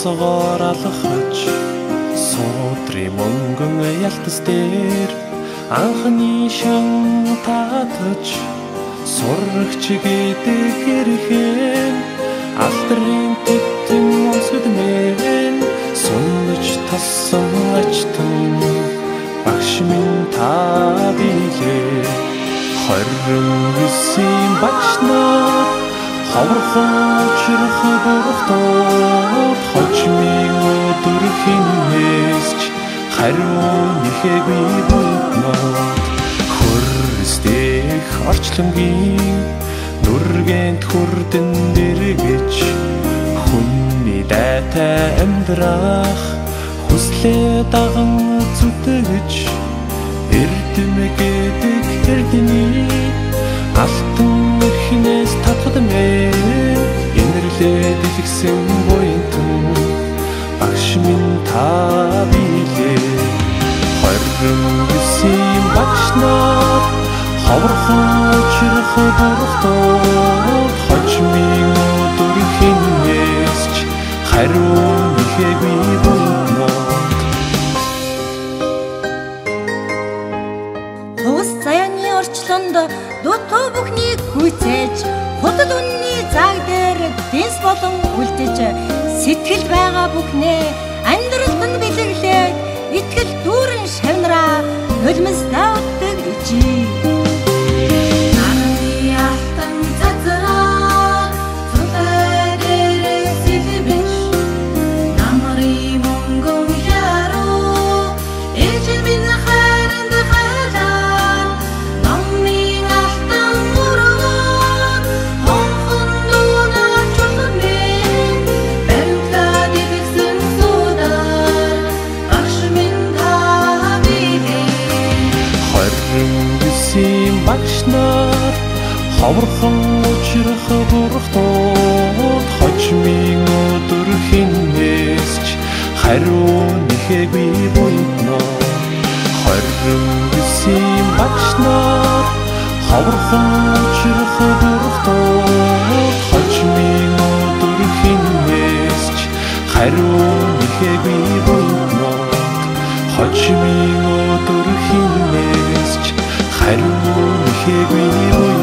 цогцогоор алхаж суудрын мөнгөн ялтас дээр анхны шан татаж сурагч гэдэг гэрхэн алдрын тэтэн онцгдмэн сунж тассан ачтан багш минь та билээ 29-ийн багш нар хаврхан учрах бурхтууд хожмын өдөр хинээсч хариу нэхэгүй бүгнод хөрсдэх орчлонгийн нүргэнд хүрдэн дэргэж хүний дайтай амьдрах хүслээ даган зүтгэж эрдэм гэдэг эрдний алтан эрхнээс татгадмээ инэрлээд илгсэн буянтан багш минь та билээ 29-ийн багш нар хаврхан учрах бурхтууд хожмын өдөр хинээсч хариу нэхэгүй бүгнод Тус заяаны орчлонд дутуу бүхнийг гүйцээж худал үнний заг дээр дэнс болон үлдэж сэтгэл байгаа бүхнээ амьдралд нь бэлэглээд итгэл дүүрэн шавнараа нулимс давдаг ичи багш нар хаврхан учрах бурхтууд хожмын өдөр хинээсч хариу нэхэгүй бүгнод 29-ийн багш нар хаврхан учрах бурхтууд хожмын өдөр хинээсч хариу нэхэгүй бүгнод хожмын өдөр хинээсч хариу нэхэгүй